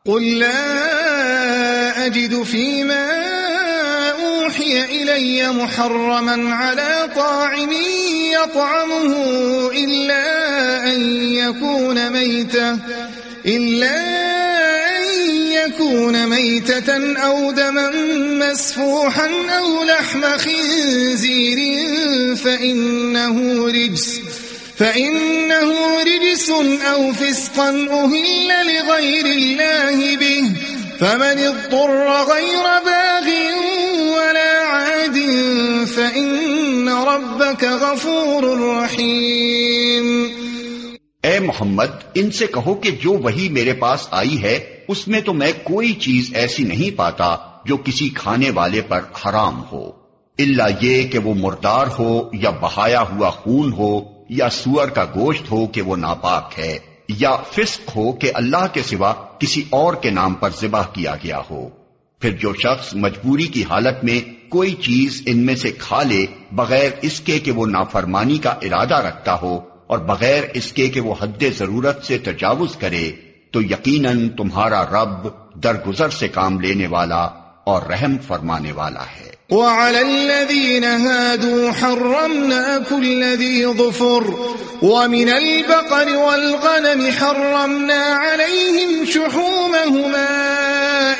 قل لا أجد فيما أوحي إلي محرما على طاعم يطعمه إلا أن يكون ميتة أو دما مسفوحا أو لحم خنزير فإنه رجس أو فسقا أهل لغير الله به فمن اضطر غير باغ ولا عاد فإن ربك غفور رحيم۔ اے محمد، ان سے کہو کہ جو وحی میرے پاس آئی ہے اس میں تو میں کوئی چیز ایسی نہیں پاتا جو کسی کھانے والے پر حرام ہو، الا یہ کہ وہ مردار ہو یا بہایا ہوا خون ہو یا سور کا گوشت ہو کہ وہ ناپاک ہے، یا فسق ہو کہ اللہ کے سوا کسی اور کے نام پر ذبح کیا گیا ہو۔ پھر جو شخص مجبوری کی حالت میں کوئی چیز ان میں سے کھا لے بغیر اس کے کہ وہ نافرمانی کا ارادہ رکھتا ہو اور بغیر اس کے کہ وہ حد ضرورت سے تجاوز کرے، تو یقیناً تمہارا رب درگزر سے کام لینے والا اور رحم فرمانے والا ہے۔ وعلى الذين هادوا حرمنا كل ذي ظفر ومن البقر والغنم حرمنا عليهم شحومهما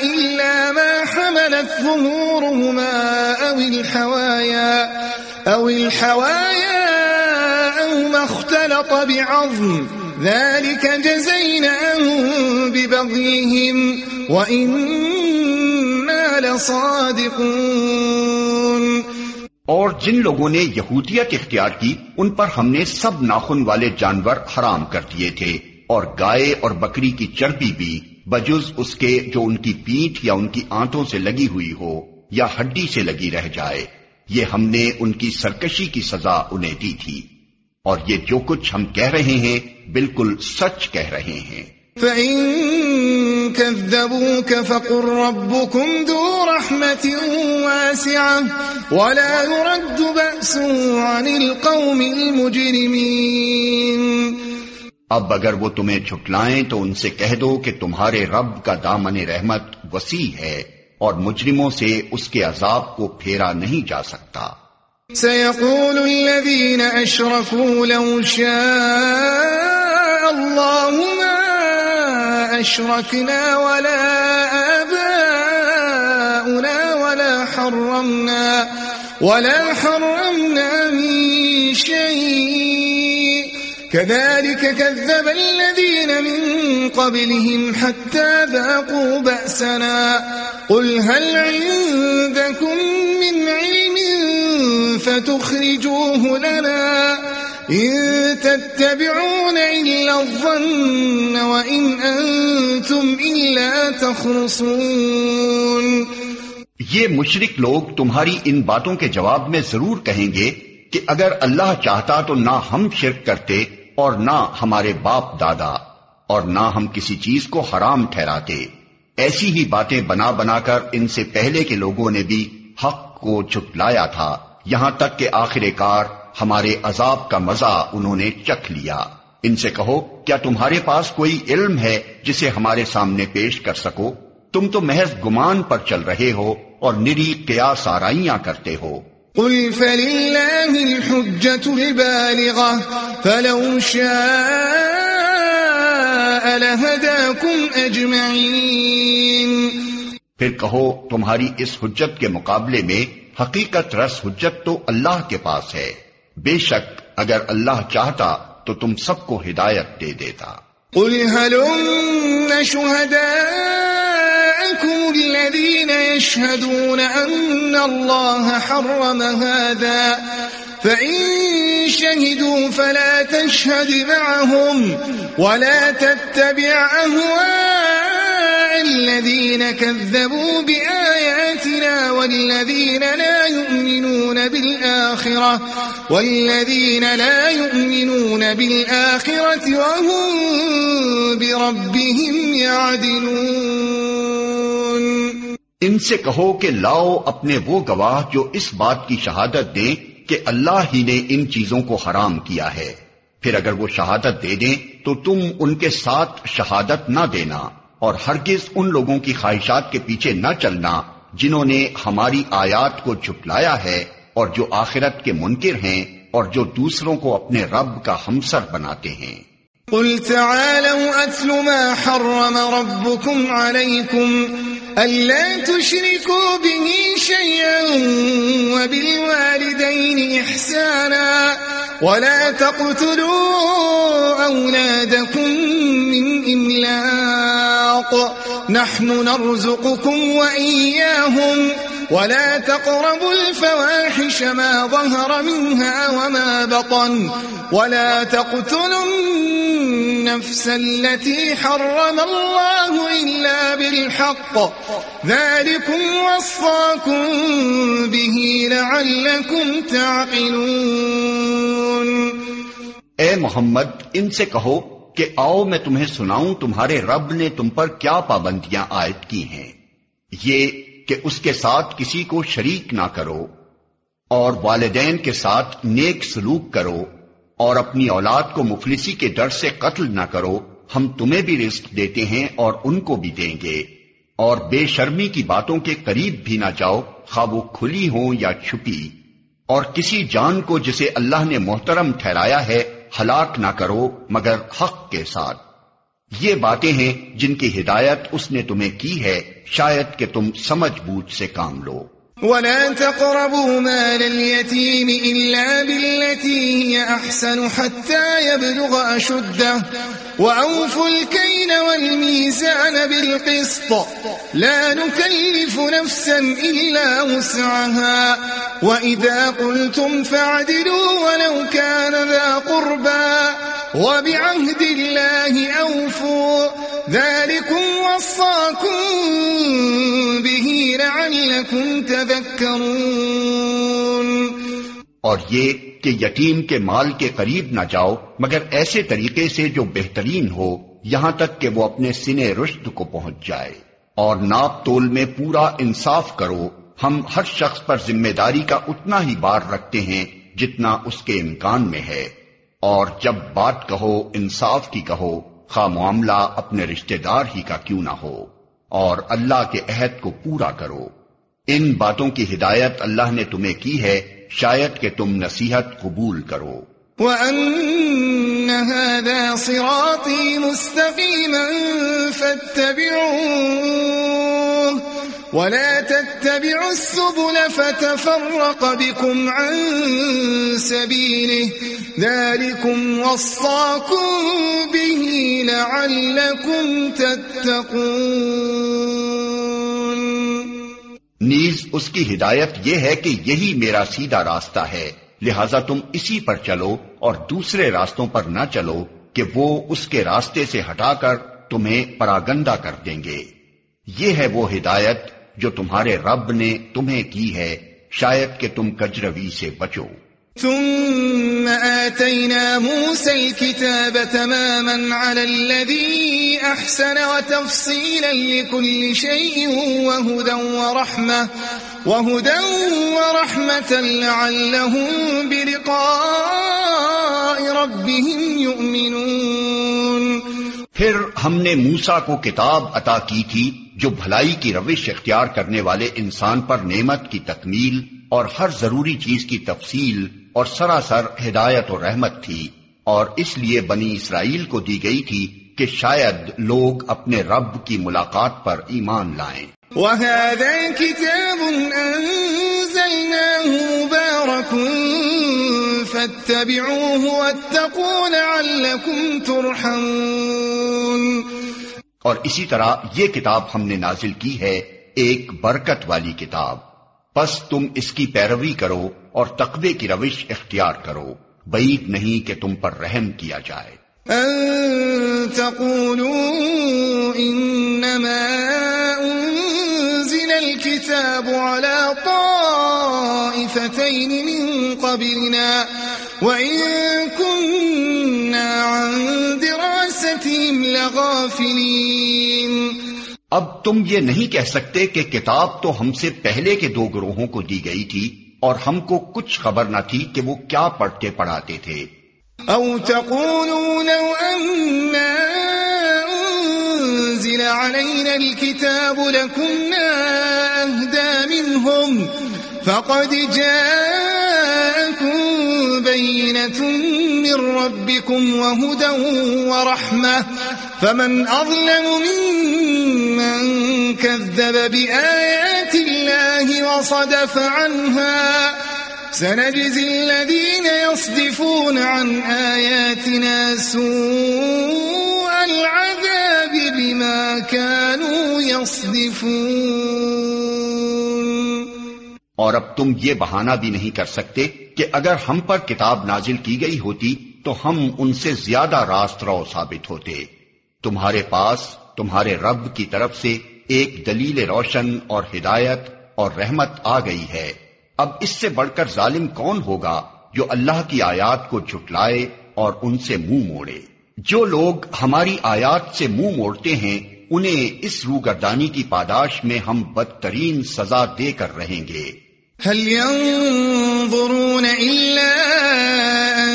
إلا ما حملت ظهورهما أو الحوايا أو ما اختلط بعظم ذلك جزيناهم ببغيهم وإنا لصادقون۔ اور جن لوگوں نے یہودیت اختیار کی ان پر ہم نے سب ناخن والے جانور حرام کر دیے تھے، اور گائے اور بکری کی چربی بھی بجز اس کے جو ان کی پیٹھ یا ان کی آنتوں سے لگی ہوئی ہو یا ہڈی سے لگی رہ جائے، یہ ہم نے ان کی سرکشی کی سزا انہیں دی تھی، اور یہ جو کچھ ہم کہہ رہے ہیں بالکل سچ کہہ رہے ہیں۔ فَإِن كَذَّبُوكَ فَقُلْ رَبُّكُمْ ذُو رَحْمَةٍ وَاسِعَةٍ وَلَا يُرَدُّ بَأْسُهُ عَنِ الْقَوْمِ الْمُجْرِمِينَ۔ اب اگر وہ تمہیں جھٹلائیں تو ان سے کہہ دو کہ تمہارے رب کا دامن رحمت وسیع ہے اور مجرموں سے اس کے عذاب کو پھیرا نہیں جا سکتا۔ سَيَقُولُ الَّذِينَ أَشْرَكُوا لَوْ شَاءَ اللَّهُ مَا أَشْرَكْنَا وَلَا آبَاؤُنَا وَلَا حَرَّمْنَا مِن شَيْءٍ كَذَلِكَ كَذَّبَ الَّذِينَ مِن قَبْلِهِمْ حَتَّى ذَاقُوا بَأْسَنَا قُلْ هَلْ عِندَكُم مِّنْ عِلْمٍ فَتُخْرِجُوهُ لَنَا إِن تَتَّبِعُونَ إِلَّا الظَّنَّ وَإِنْ أَنْتُمْ إِلَّا تَخْرُصُونَ۔ یہ مشرک لوگ تمہاری ان باتوں کے جواب میں ضرور کہیں گے کہ اگر اللہ چاہتا تو نہ ہم شرک کرتے اور نہ ہمارے باپ دادا، اور نہ ہم کسی چیز کو حرام ٹھہراتے۔ ایسی ہی باتیں بنا بنا کر ان سے پہلے کے لوگوں نے بھی حق کو جھٹلایا تھا، یہاں تک کہ آخر کار ہمارے عذاب کا مزہ انہوں نے چکھ لیا۔ ان سے کہو کیا تمہارے پاس کوئی علم ہے جسے ہمارے سامنے پیش کر سکو؟ تم تو محض گمان پر چل رہے ہو اور نری قیاس آرائیاں کرتے ہو۔ قل فللہ الحجة البالغة فلو شاء لہداکم اجمعین۔ پھر کہو تمہاری اس حجت کے مقابلے میں حقیقت رس حجت تو اللہ کے پاس ہے، بے شک اگر اللہ چاہتا تو تم سب کو ہدایت دے دیتا۔ قل هلم شهداءكم الذين يشهدون أن الله حرم هذا فإن شهدوا فلا تشهد معهم ولا تتبع أهواء الذين كذبوا بآياتنا والذين لا يؤمنون بالآخرة وهم بربهم يعدلون۔ ان سے کہو کہ لاؤ اپنے وہ گواہ جو اس بات کی شہادت دیں کہ اللہ ہی نے ان چیزوں کو حرام کیا ہے، پھر اگر وہ شہادت دے دیں تو تم ان کے ساتھ شہادت نہ دینا، اور ہرگز ان لوگوں کی خواہشات کے پیچھے نہ چلنا جنہوں نے ہماری آیات کو جھٹلایا ہے اور جو آخرت کے منکر ہیں اور جو دوسروں کو اپنے رب کا ہمسر بناتے ہیں۔ قل تعالوا أتل ما حرم ربكم عليكم ألا تشركوا به شيئا وبالوالدين إحسانا ولا تقتلوا أولادكم من إملاق نحن نرزقكم وإياهم ولا تقربوا الفواحش ما ظهر منها وما بطن ولا تقتلوا النفس التي حرم الله إلا بالحق ذلكم وصاكم به لعلكم تعقلون۔ اے محمد ان سے کہو کہ آؤ میں تمہیں سناؤں تمہارے رب نے تم پر کیا پابندیاں عائد کی ہیں۔ یہ کہ اس کے ساتھ کسی کو شریک نہ کرو اور والدین کے ساتھ نیک سلوک کرو اور اپنی اولاد کو مفلسی کے ڈر سے قتل نہ کرو، ہم تمہیں بھی رزق دیتے ہیں اور ان کو بھی دیں گے، اور بے شرمی کی باتوں کے قریب بھی نہ جاؤ خواہ وہ کھلی ہوں یا چھپی، اور کسی جان کو جسے اللہ نے محترم ٹھہرایا ہے ہلاک نہ کرو مگر حق کے ساتھ۔ یہ باتیں ہیں جن کی ہدایت اس نے تمہیں کی ہے، شاید کہ تم سمجھ بوجھ سے کام لو۔ ولا تقربوا مال اليتيم إلا بالتي هي أحسن حتى يبلغ أشده وأوفوا الكيل والميزان بالقسط لا نكلف نفسا إلا وسعها وإذا قلتم فاعدلوا ولو كان ذا قربى وبعهد الله أوفوا ذلكم وصاكم به لعلكم تذكرون۔ اور یہ کہ یتیم کے مال کے قریب نہ جاؤ مگر ایسے طریقے سے جو بہترین ہو یہاں تک کہ وہ اپنے سنے رشد کو پہنچ جائے، اور ناپ تول میں پورا انصاف کرو۔ ہم ہر شخص پر ذمہ داری کا اتنا ہی بار رکھتے ہیں جتنا اس کے امکان میں ہے، اور جب بات کہو انصاف کی کہو، خواہ معاملہ اپنے رشتہ دار ہی کا کیوں نہ ہو، اور اللہ کے عہد کو پورا کرو۔ ان باتوں کی ہدایت اللہ نے تمہیں کی ہے، شاید کہ تم نصیحت قبول کرو۔ وَأَنَّ هَذَا صِرَاطِي مُسْتَقِيمًا فَاتَّبِعُوهُ وَلَا تَتَّبِعُوا السُّبُلَ فَتَفَرَّقَ بِكُمْ عَن سَبِيلِهِ ذَلِكُمْ وَصَّاكُمْ بِهِ لَعَلَّكُمْ تَتَّقُونَ۔ نیز اس کی ہدایت یہ ہے کہ یہی میرا سیدھا راستہ ہے، لہذا تم اسی پر چلو اور دوسرے راستوں پر نہ چلو کہ وہ اس کے راستے سے ہٹا کر تمہیں پراگندہ کر دیں گے۔ یہ ہے وہ ہدایت جو تمہارے رب نے تمہیں کی ہے، شاید کہ تم کجروی سے بچو۔ ثم آتينا موسى الكتاب تماما على الذي أحسن وتفصيلا لكل شيء وهدى ورحمة لعلهم بلقاء ربهم يؤمنون۔ پھر ہم نے موسیٰ کو کتاب عطا کی تھی جو بھلائی کی روش اختیار کرنے والے انسان پر نعمت کی تکمیل اور ہر ضروری چیز کی تفصیل اور سراسر ہدایت و رحمت تھی، اور اس لیے بنی اسرائیل کو دی گئی تھی کہ شاید لوگ اپنے رب کی ملاقات پر ایمان لائیں۔ وَهَذَا كِتَابٌ أَنزَلْنَاهُ مُبَارَكٌ فَاتَّبِعُوهُ وَاتَّقُوا لَعَلَّكُمْ تُرْحَمُونَ۔ اور اسی طرح یہ کتاب ہم نے نازل کی ہے، ایک برکت والی کتاب، پس تم اس کی پیروی کرو اور تقوی کی روش اختیار کرو، بعید نہیں کہ تم پر رحم کیا جائے۔ أَن تَقُولُوا إِنَّمَا أُنزِلَ الْكِتَابُ عَلَى طَائِفَتَيْنِ مِن قَبْلِنَا وَإِن كُنَّا عَن دِرَاسَتِهِمْ لَغَافِلِينَ۔ اب تم یہ نہیں کہہ سکتے کہ کتاب تو ہم سے پہلے کے دو گروہوں کو دی گئی تھی اور ہم کو کچھ خبر نہ تھی کہ وہ کیا پڑھتے پڑھاتے تھے۔ أَوْ تَقُولُوا لَوْ أَنَّا نزل علينا الكتاب لكنا أهدى منهم فقد جاءكم بينة من ربكم وهدى ورحمة فمن أظلم ممن كذب بآيات الله وصدف عنها سنجزي الذين يصدفون عن آياتنا سوء العذاب بما كانوا يصدفون. اور اب تم یہ بہانہ بھی نہیں کر سکتے کہ اگر ہم پر کتاب نازل کی گئی ہوتی تو ہم ان سے زیادہ راست رو ثابت ہوتے. تمہارے پاس تمہارے رب کی طرف سے ایک دلیل روشن اور ہدایت اور رحمت آ گئی ہے. اب اس سے بڑھ کر ظالم کون ہوگا جو اللہ کی آیات کو جھٹلائے اور ان سے منہ موڑے. جو لوگ ہماری آیات سے منہ موڑتے ہیں انہیں اس روگردانی کی پاداش میں ہم بدترین سزا دے کر رہیں گے. هل ينظرون إلا أن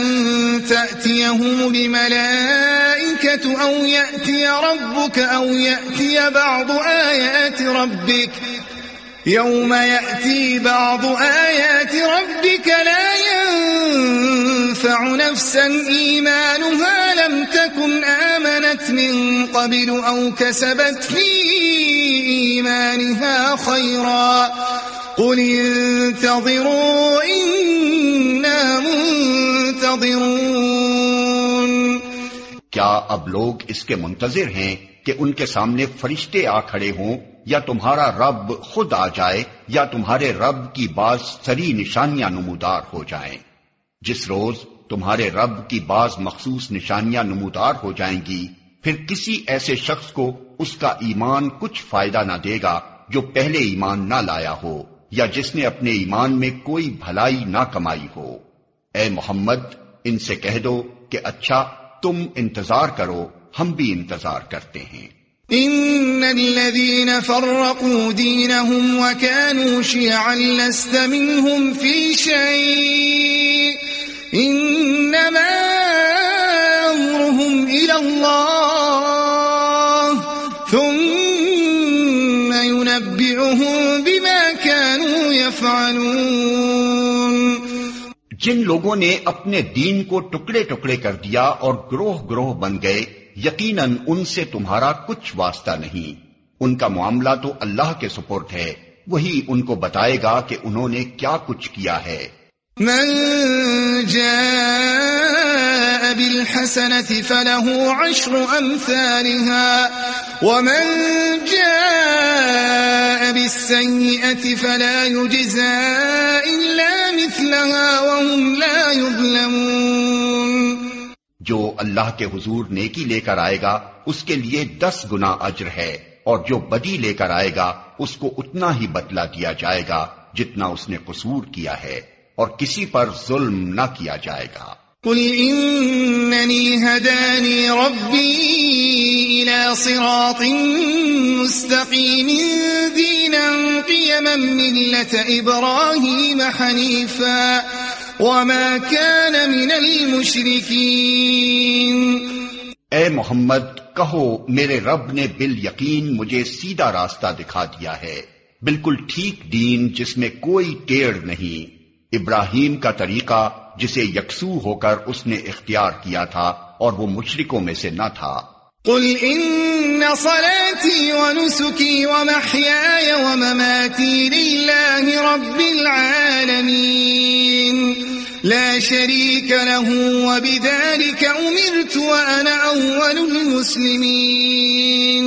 تأتيهم الملائكة أو يأتي ربك أو يأتي بعض آيات ربك يوم يأتي بعض آيات ربك لا ينفع نفسا إيمانها لم تكن آمنت من قبل أو كسبت في إيمانها خيرا قل انتظروا إنا منتظرون. کیا اب لوگ اس کے منتظر ہیں کہ ان کے سامنے فرشتے آ کھڑے ہوں یا تمہارا رب خود آ جائے یا تمہارے رب کی بعض سری نشانیاں نمودار ہو جائیں؟ جس روز تمہارے رب کی بعض مخصوص نشانیاں نمودار ہو جائیں گی پھر کسی ایسے شخص کو اس کا ایمان کچھ فائدہ نہ دے گا جو پہلے ایمان نہ لایا ہو یا جس نے اپنے ایمان میں کوئی بھلائی نہ کمائی ہو. اے محمد ان سے کہہ دو کہ اچھا تم انتظار کرو ہم بھی انتظار کرتے ہیں. ان الذين فرقوا دينهم وكانوا شيعا لست منهم في شيء انما امرهم الى الله ثم ينبئهم بما كانوا يفعلون. جن لوگوں نے اپنے دین کو ٹکڑے ٹکڑے کر دیا اور گروہ گروہ بن گئے یقیناً ان سے تمہارا کچھ واسطہ نہیں. ان کا معاملہ تو اللہ کے سپرد ہے وہی ان کو بتائے گا کہ انہوں نے کیا کچھ کیا ہے. من جاء بالحسنة فله عشر أمثالها ومن جاء بالسيئة فلا يجزى إلا مثلها وهم لا يظلمون. جو اللہ کے حضور نیکی لے کر آئے گا اس کے لیے 10 گنا اجر ہے اور جو بدی لے کر آئے گا اس کو اتنا ہی بدلہ دیا جائے گا جتنا اس نے قصور کیا ہے اور کسی پر ظلم نہ کیا جائے گا. قل انني هداني ربي الى صراط مستقيم دينا قيما ملة ابراهيم حنيفا وما كان من المشركين. اے محمد کہو میرے رب نے بالیقین مجھے سیدھا راستہ دکھا دیا ہے بالکل ٹھیک دین جس میں کوئی ٹیڑھ نہیں. ابراہیم کا طریقہ جسے یکسو ہو کر اس نے اختیار کیا تھا اور وہ مشرکوں میں سے نہ تھا. قل ان صلاتي ونسكي ومحياي ومماتي لله رب العالمين لا شريك له وبذلك امرت وانا اول المسلمين.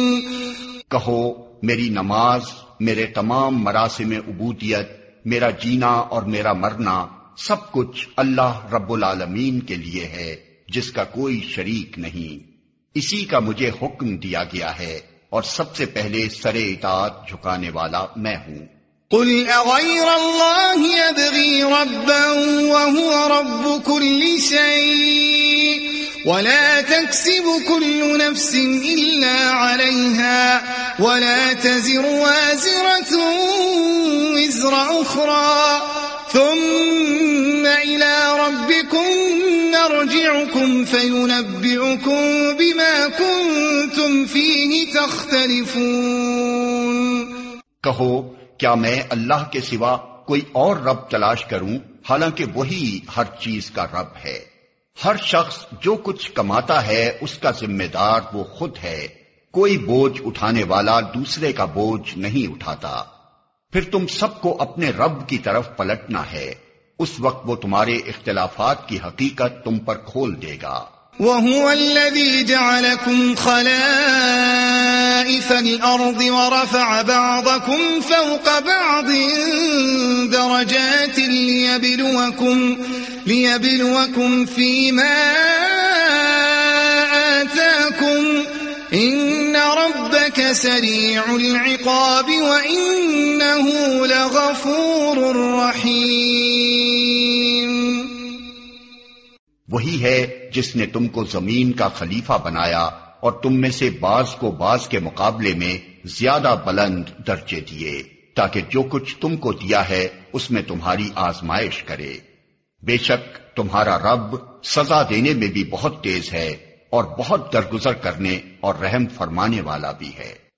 کہو میری نماز میرے تمام مراسم عبودیت میرا جینا اور میرا مرنا سب کچھ اللہ رب العالمین کے لیے ہے جس کا کوئی شریک نہیں. اسی کا مجھے حکم دیا گیا ہے اور سب سے پہلے سر اطاعت جھکانے والا میں ہوں. قل اغير الله يبغي ربا وهو رب كل شيء ولا تكسب كل نفس إلا عليها ولا تزر وازرة وزر أخرى ثم إلى ربكم مرجعكم فينبئكم بما كنتم فيه تختلفون. کہو کیا میں اللہ کے سوا کوئی اور رب تلاش کروں حالانکہ وہی ہر چیز کا رب ہے. ہر شخص جو کچھ کماتا ہے اس کا ذمہ دار وہ خود ہے. کوئی بوجھ اٹھانے والا دوسرے کا بوجھ نہیں اٹھاتا. پھر تم سب کو اپنے رب کی طرف پلٹنا ہے. اس وقت وہ تمہارے اختلافات کی حقیقت تم پر کھول دے گا. وَهُوَ الَّذِي جَعَلَكُمْ خَلَائِفَ الْأَرْضِ وَرَفَعَ بَعْضَكُمْ فَوْقَ بَعْضٍ دَرَجَاتٍ لِيَبْلُوَكُمْ فِي مَا آتَاكُمْ إِنَّ رَبَّكَ سَرِيعُ الْعِقَابِ وَإِنَّهُ لَغَفُورٌ رَحِيمٌ. وہی ہے جس نے تم کو زمین کا خلیفہ بنایا اور تم میں سے بعض کو بعض کے مقابلے میں زیادہ بلند درجے دیے تاکہ جو کچھ تم کو دیا ہے اس میں تمہاری آزمائش کرے. بے شک تمہارا رب سزا دینے میں بھی بہت تیز ہے اور بہت درگزر کرنے اور رحم فرمانے والا بھی ہے.